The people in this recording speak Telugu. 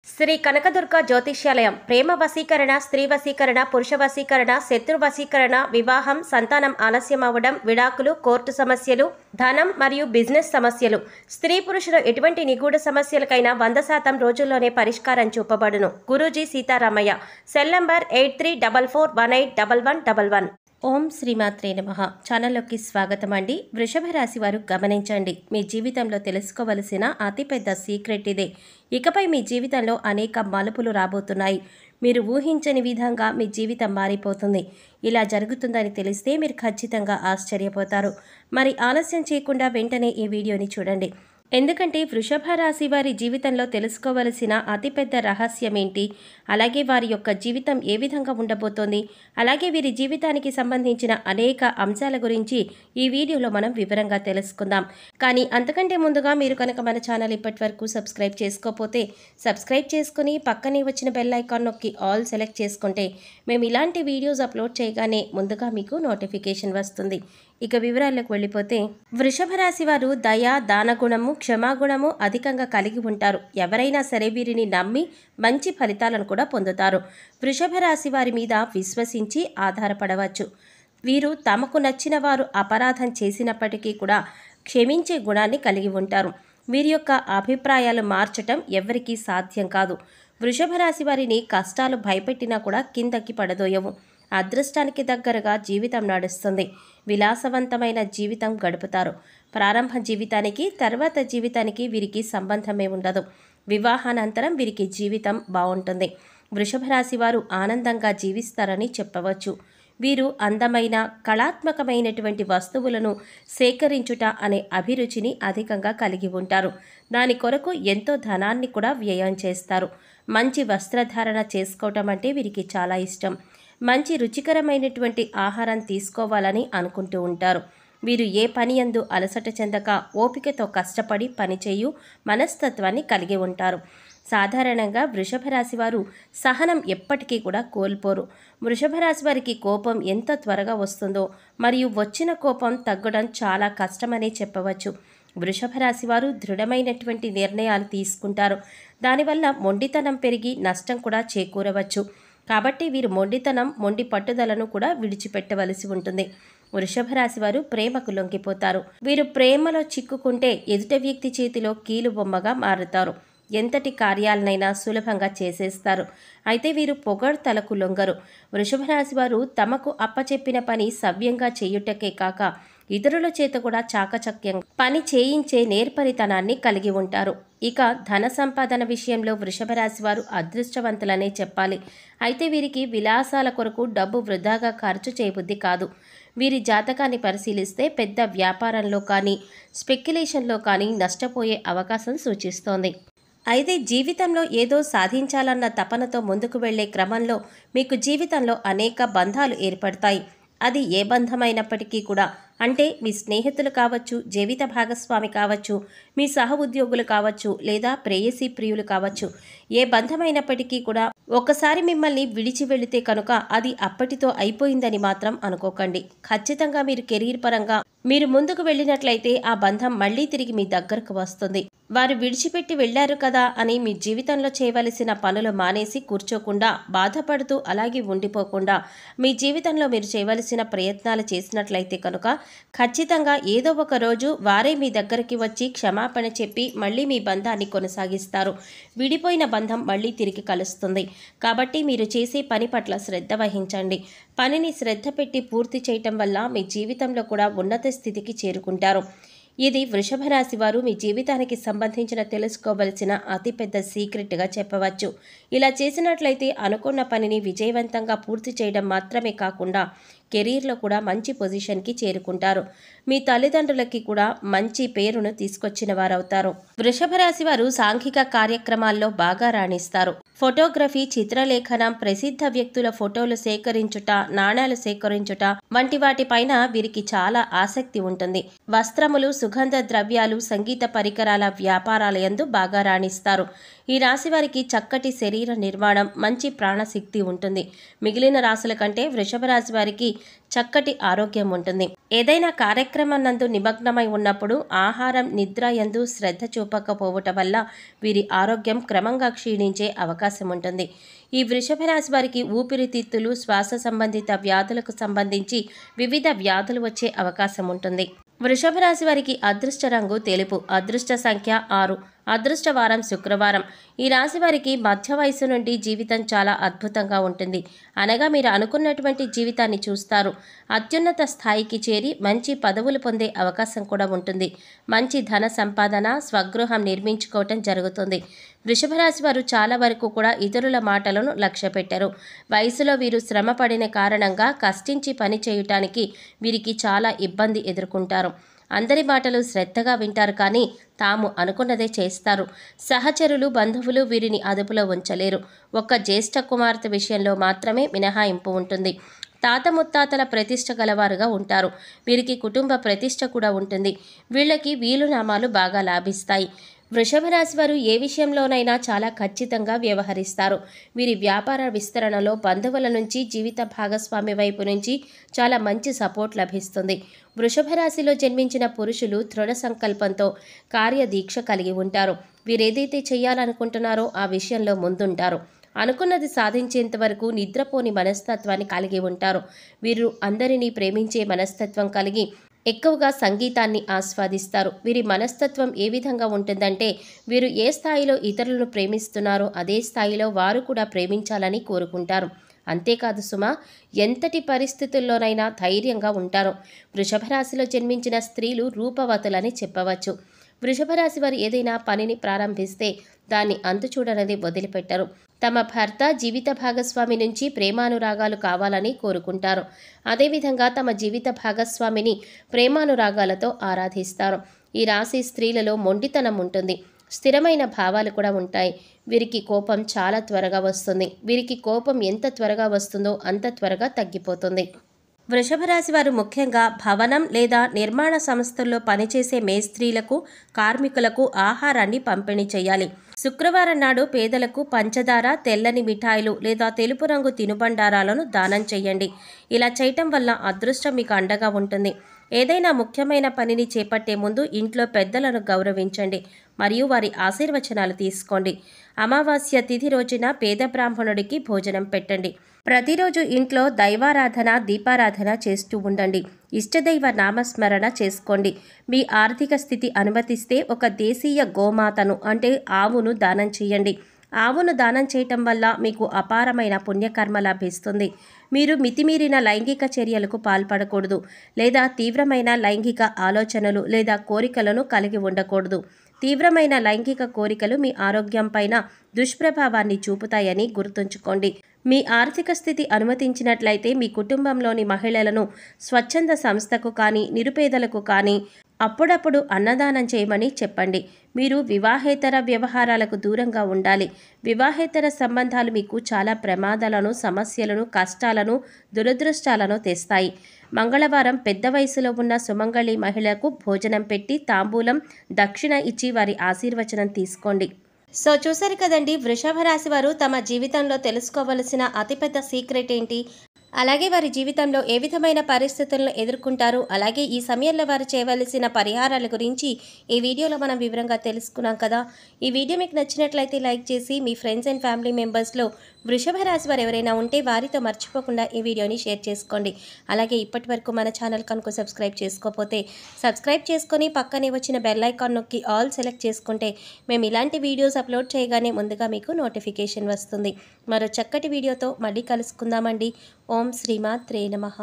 శ్రీ కనకదుర్గ జ్యోతిష్యాలయం ప్రేమ వశీకరణ, స్త్రీ వశీకరణ, పురుష వశీకరణ, శత్రు వశీకరణ, వివాహం, సంతానం ఆలస్యం అవ్వడం, విడాకులు, కోర్టు సమస్యలు, ధనం మరియు బిజినెస్ సమస్యలు, స్త్రీ పురుషుల ఎటువంటి నిగూఢ సమస్యలకైనా 100% రోజుల్లోనే పరిష్కారం చూపబడును. గురూజీ సీతారామయ్య. Cell number 8344181111. ఓం శ్రీమాత్రే నమః. ఛానల్లోకి స్వాగతం అండి. వృషభ రాశి వారు గమనించండి, మీ జీవితంలో తెలుసుకోవలసిన అతిపెద్ద సీక్రెట్ ఇదే. ఇకపై మీ జీవితంలో అనేక మలుపులు రాబోతున్నాయి. మీరు ఊహించని విధంగా మీ జీవితం మారిపోతుంది. ఇలా జరుగుతుందని తెలిస్తే మీరు ఖచ్చితంగా ఆశ్చర్యపోతారు. మరి ఆలస్యం చేయకుండా వెంటనే ఈ వీడియోని చూడండి. ఎందుకంటే వృషభ రాశి వారి జీవితంలో తెలుసుకోవలసిన అతిపెద్ద రహస్యం ఏంటి, అలాగే వారి యొక్క జీవితం ఏ విధంగా ఉండబోతోంది, అలాగే వీరి జీవితానికి సంబంధించిన అనేక అంశాల గురించి ఈ వీడియోలో మనం వివరంగా తెలుసుకుందాం. కానీ అంతకంటే ముందుగా మీరు కనుక మన ఛానల్ ఇప్పటి వరకు సబ్స్క్రైబ్ చేసుకోకపోతే సబ్స్క్రైబ్ చేసుకుని పక్కనే వచ్చిన బెల్ ఐకాన్ నొక్కి ఆల్ సెలెక్ట్ చేసుకుంటే మేము ఇలాంటి వీడియోస్ అప్లోడ్ చేయగానే ముందుగా మీకు నోటిఫికేషన్ వస్తుంది. ఇక వివరాల్లోకి వెళ్ళిపోతే, వృషభ రాశి వారు దయ, దానగుణము, క్షమాగుణము అధికంగా కలిగి ఉంటారు. ఎవరైనా సరే వీరిని నమ్మి మంచి ఫలితాలను కూడా పొందుతారు. వృషభ రాశి వారి మీద విశ్వసించి ఆధారపడవచ్చు. వీరు తమకు నచ్చిన వారు అపరాధం చేసినప్పటికీ కూడా క్షమించే గుణాన్ని కలిగి ఉంటారు. వీరి యొక్క అభిప్రాయాలు మార్చటం ఎవరికీ సాధ్యం కాదు. వృషభ రాశి వారిని కష్టాలు భయపెట్టినా కూడా కిందకి పడదోయవు. అదృష్టానికి దగ్గరగా జీవితం నడుస్తుంది. విలాసవంతమైన జీవితం గడుపుతారు. ప్రారంభ జీవితానికి తర్వాత జీవితానికి వీరికి సంబంధమే ఉండదు. వివాహానంతరం వీరికి జీవితం బాగుంటుంది. వృషభ రాశి వారు ఆనందంగా జీవిస్తారని చెప్పవచ్చు. వీరు అందమైన, కళాత్మకమైనటువంటి వస్తువులను సేకరించుట అనే అభిరుచిని అధికంగా కలిగి ఉంటారు. దాని కొరకు ఎంతో ధనాన్ని కూడా వ్యయం చేస్తారు. మంచి వస్త్రధారణ చేసుకోవటం అంటే వీరికి చాలా ఇష్టం. మంచి రుచికరమైనటువంటి ఆహారం తీసుకోవాలని అనుకుంటూ ఉంటారు. వీరు ఏ పని యందు అలసట చెందక ఓపికతో కష్టపడి పనిచేయు మనస్తత్వాన్ని కలిగి ఉంటారు. సాధారణంగా వృషభ రాశి వారు సహనం ఎప్పటికీ కూడా కోల్పోరు. వృషభ రాశి వారికి కోపం ఎంత త్వరగా వస్తుందో మరియు వచ్చిన కోపం తగ్గడం చాలా కష్టమనే చెప్పవచ్చు. వృషభ రాశి వారు దృఢమైనటువంటి నిర్ణయాలు తీసుకుంటారు. దానివల్ల మొండితనం పెరిగి నష్టం కూడా చేకూరవచ్చు. కాబట్టి వీరు మొండి పట్టుదలను కూడా విడిచిపెట్టవలసి ఉంటుంది. వృషభ రాశి వారు ప్రేమకు లొంగిపోతారు. వీరు ప్రేమలో చిక్కుకుంటే ఎదుటి వ్యక్తి చేతిలో కీలు బొమ్మగా మారుతారు. ఎంతటి కార్యాలనైనా సులభంగా చేసేస్తారు. అయితే వీరు పొగడ్తలకు లొంగరు. వృషభ రాశి వారు తమకు అప్పచెప్పిన పని సవ్యంగా చేయుటకే కాక ఇతరుల చేత కూడా చాకచక్యంగా పని చేయించే నేర్పరితనాన్ని కలిగి ఉంటారు. ఇక ధన సంపాదన విషయంలో వృషభ రాశి వారు అదృష్టవంతులనే చెప్పాలి. అయితే వీరికి విలాసాల కొరకు డబ్బు వృధాగా ఖర్చు చేయబుద్ధి కాదు. వీరి జాతకాన్ని పరిశీలిస్తే పెద్ద వ్యాపారంలో కానీ స్పెక్యులేషన్లో కానీ నష్టపోయే అవకాశం సూచిస్తోంది. అయితే జీవితంలో ఏదో సాధించాలన్న తపనతో ముందుకు వెళ్లే క్రమంలో మీకు జీవితంలో అనేక బంధాలు ఏర్పడతాయి. అది ఏ బంధమైనప్పటికీ కూడా, అంటే మీ స్నేహితులు కావచ్చు, జీవిత భాగస్వామి కావచ్చు, మీ సహ ఉద్యోగులు కావచ్చు, లేదా ప్రేయసీ ప్రియులు కావచ్చు. ఏ బంధమైనప్పటికీ కూడా ఒకసారి మిమ్మల్ని విడిచి వెళితే కనుక అది అప్పటితో అయిపోయిందని మాత్రం అనుకోకండి. ఖచ్చితంగా మీరు కెరీర్ పరంగా మీరు ముందుకు వెళ్ళినట్లయితే ఆ బంధం మళ్ళీ తిరిగి మీ దగ్గరకు వస్తుంది. వారు విడిచిపెట్టి వెళ్లారు కదా అని మీ జీవితంలో చేయవలసిన పనులు మానేసి కూర్చోకుండా, బాధపడుతూ అలాగే ఉండిపోకుండా మీ జీవితంలో మీరు చేయవలసిన ప్రయత్నాలు చేసినట్లయితే కనుక ఖచ్చితంగా ఏదో ఒక రోజు వారే మీ దగ్గరికి వచ్చి క్షమాపణ చెప్పి మళ్ళీ మీ బంధాన్ని కొనసాగిస్తారు. విడిపోయిన బంధం మళ్ళీ తిరిగి కలుస్తుంది. కాబట్టి మీరు చేసే పని పట్ల శ్రద్ధ వహించండి. పనిని శ్రద్ధ పెట్టి పూర్తి చేయటం వల్ల మీ జీవితంలో కూడా ఉన్నత స్థితికి చేరుకుంటారు. ఇది వృషభ రాశి వారు మీ జీవితానికి సంబంధించిన తెలుసుకోవలసిన అతిపెద్ద సీక్రెట్గా చెప్పవచ్చు. ఇలా చేసినట్లయితే అనుకున్న పనిని విజయవంతంగా పూర్తి చేయడం మాత్రమే కాకుండా కెరీర్లో కూడా మంచి పొజిషన్కి చేరుకుంటారు. మీ తల్లిదండ్రులకి కూడా మంచి పేరును తీసుకొచ్చిన వారవుతారు. వృషభ రాశి వారు సాంఘిక కార్యక్రమాల్లో బాగా రాణిస్తారు. ఫోటోగ్రఫీ, చిత్రలేఖనం, ప్రసిద్ధ వ్యక్తుల ఫోటోలు సేకరించుట, నాణ్యాలు సేకరించుట వంటి వాటిపైన వీరికి చాలా ఆసక్తి ఉంటుంది. వస్త్రములు, సుగంధ ద్రవ్యాలు, సంగీత పరికరాల వ్యాపారాల యందు బాగా రాణిస్తారు. ఈ రాశి వారికి చక్కటి శరీర నిర్మాణం, మంచి ప్రాణశక్తి ఉంటుంది. మిగిలిన రాశుల కంటే వృషభ రాశి వారికి చక్కటి ఆరోగ్యం ఉంటుంది. ఏదైనా కార్యక్రమం నందు నిమగ్నమై ఉన్నప్పుడు ఆహారం, నిద్ర యందు శ్రద్ధ చూపకపోవటం వల్ల వీరి ఆరోగ్యం క్రమంగా క్షీణించే అవకాశం ఉంటుంది. ఈ వృషభ రాశి వారికి ఊపిరితిత్తులు, శ్వాస సంబంధిత వ్యాధులకు సంబంధించి వివిధ వ్యాధులు వచ్చే అవకాశం ఉంటుంది. వృషభ రాశి వారికి అదృష్ట రంగు తెలుపు, అదృష్ట సంఖ్య 6, అదృష్ట వారం శుక్రవారం. ఈ రాశి వారికి మధ్య వయసు నుండి జీవితం చాలా అద్భుతంగా ఉంటుంది. అనగా మీరు అనుకున్నటువంటి జీవితాన్ని చూస్తారు. అత్యున్నత స్థాయికి చేరి మంచి పదవులు పొందే అవకాశం కూడా ఉంటుంది. మంచి ధన సంపాదన, స్వగృహం నిర్మించుకోవటం జరుగుతుంది. వృషభ రాశి వారు చాలా వరకు కూడా ఇతరుల మాటలను లక్ష్య పెట్టరు. వయసులో వీరు శ్రమ పడిన కారణంగా కష్టించి పని చేయటానికి వీరికి చాలా ఇబ్బంది ఎదుర్కొంటారు. అందరి మాటలు శ్రద్ధగా వింటారు, కానీ తాము అనుకున్నదే చేస్తారు. సహచరులు, బంధువులు వీరిని అదుపులో ఉంచలేరు. ఒక్క జ్యేష్ఠ కుమార్తె విషయంలో మాత్రమే మినహాయింపు ఉంటుంది. తాత ముత్తాతల ప్రతిష్ట గలవారుగా ఉంటారు. వీరికి కుటుంబ ప్రతిష్ట కూడా ఉంటుంది. వీళ్ళకి వీలునామాలు బాగా లాభిస్తాయి. వృషభ రాశి వారు ఏ విషయంలోనైనా చాలా ఖచ్చితంగా వ్యవహరిస్తారు. వీరి వ్యాపార విస్తరణలో బంధువుల నుంచి, జీవిత భాగస్వామి వైపు నుంచి చాలా మంచి సపోర్ట్ లభిస్తుంది. వృషభ రాశిలో జన్మించిన పురుషులు దృఢ సంకల్పంతో కార్యదీక్ష కలిగి ఉంటారు. వీరేదైతే చేయాలనుకుంటున్నారో ఆ విషయంలో ముందుంటారు. అనుకున్నది సాధించేంత వరకు నిద్రపోని మనస్తత్వాన్ని కలిగి ఉంటారు. వీరు అందరినీ ప్రేమించే మనస్తత్వం కలిగి ఎక్కువగా సంగీతాన్ని ఆస్వాదిస్తారు. వీరి మనస్తత్వం ఏ విధంగా ఉంటుందంటే, వీరు ఏ స్థాయిలో ఇతరులను ప్రేమిస్తున్నారో అదే స్థాయిలో వారు కూడా ప్రేమించాలని కోరుకుంటారు. అంతేకాదు సుమా, ఎంతటి పరిస్థితుల్లోనైనా ధైర్యంగా ఉంటారు. వృషభ రాశిలో జన్మించిన స్త్రీలు రూపవతులని చెప్పవచ్చు. వృషభ రాశి వారు ఏదైనా పనిని ప్రారంభిస్తే దాన్ని అంతుచూడనది వదిలిపెట్టరు. తమ భర్త, జీవిత భాగస్వామి నుంచి ప్రేమానురాగాలు కావాలని కోరుకుంటారు. అదేవిధంగా తమ జీవిత భాగస్వామిని ప్రేమానురాగాలతో ఆరాధిస్తారు. ఈ రాశి స్త్రీలలో మొండితనం ఉంటుంది. స్థిరమైన భావాలు కూడా ఉంటాయి. వీరికి కోపం చాలా త్వరగా వస్తుంది. వీరికి కోపం ఎంత త్వరగా వస్తుందో అంత త్వరగా తగ్గిపోతుంది. వృషభ రాశి వారు ముఖ్యంగా భవనం లేదా నిర్మాణ సంస్థల్లో పనిచేసే మేస్త్రీలకు, కార్మికులకు ఆహారాన్ని పంపిణీ చేయాలి. శుక్రవారం నాడు పేదలకు పంచదార, తెల్లని మిఠాయిలు లేదా తెలుపు రంగు తినుబండారాలను దానం చేయండి. ఇలా చేయటం వల్ల అదృష్టం మీకు అండగా ఉంటుంది. ఏదైనా ముఖ్యమైన పనిని చేపట్టే ముందు ఇంట్లో పెద్దలను గౌరవించండి మరియు వారి ఆశీర్వచనాలు తీసుకోండి. అమావాస్య తిథి రోజున పేద బ్రాహ్మణుడికి భోజనం పెట్టండి. ప్రతిరోజు ఇంట్లో దైవారాధన, దీపారాధన చేస్తూ ఉండండి. ఇష్టదైవ నామస్మరణ చేసుకోండి. మీ ఆర్థిక స్థితి అనుమతిస్తే ఒక దేశీయ గోమాతను అంటే ఆవును దానం చేయండి. ఆవును దానం చేయటం వల్ల మీకు అపారమైన పుణ్యకర్మ లభిస్తుంది. మీరు మితిమీరిన లైంగిక చర్యలకు పాల్పడకూడదు లేదా తీవ్రమైన లైంగిక ఆలోచనలు లేదా కోరికలను కలిగి ఉండకూడదు. తీవ్రమైన లైంగిక కోరికలు మీ ఆరోగ్యం పైన దుష్ప్రభావాన్ని చూపుతాయని గుర్తుంచుకోండి. మీ ఆర్థిక స్థితి అనుమతించినట్లయితే మీ కుటుంబంలోని మహిళలను స్వచ్ఛంద సంస్థకు కానీ, నిరుపేదలకు కానీ అప్పుడప్పుడు అన్నదానం చేయమని చెప్పండి. మీరు వివాహేతర వ్యవహారాలకు దూరంగా ఉండాలి. వివాహేతర సంబంధాలు మీకు చాలా ప్రమాదాలను, సమస్యలను, కష్టాలను, దురదృష్టాలను తెస్తాయి. మంగళవారం పెద్ద వయసులో ఉన్న సుమంగళి మహిళకు భోజనం పెట్టి తాంబూలం, దక్షిణ ఇచ్చి వారి ఆశీర్వచనం తీసుకోండి. సో చూసారు కదండి, వృషభ రాశి వారు తమ జీవితంలో తెలుసుకోవలసిన అతిపెద్ద సీక్రెట్ ఏంటి, అలాగే వారి జీవితంలో ఏ విధమైన పరిస్థితులను ఎదుర్కొంటారు, అలాగే ఈ సమయంలో వారు చేయవలసిన పరిహారాల గురించి ఈ వీడియోలో మనం వివరంగా తెలుసుకున్నాం కదా. ఈ వీడియో మీకు నచ్చినట్లయితే లైక్ చేసి మీ ఫ్రెండ్స్ అండ్ ఫ్యామిలీ మెంబర్స్లో వృషభ రాశి వారు ఎవరైనా ఉంటే వారితో మర్చిపోకుండా ఈ వీడియోని షేర్ చేసుకోండి. అలాగే ఇప్పటి వరకు మన ఛానల్ కనుక సబ్స్క్రైబ్ చేసుకోకపోతే సబ్స్క్రైబ్ చేసుకొని పక్కనే వచ్చిన బెల్ ఐకాన్ నొక్కి ఆల్ సెలెక్ట్ చేసుకుంటే మేము ఇలాంటి వీడియోస్ అప్లోడ్ చేయగానే ముందుగా మీకు నోటిఫికేషన్ వస్తుంది. మరో చక్కటి వీడియోతో మళ్ళీ కలుసుకుందామండి. ఓం శ్రీమాత్రే నమః.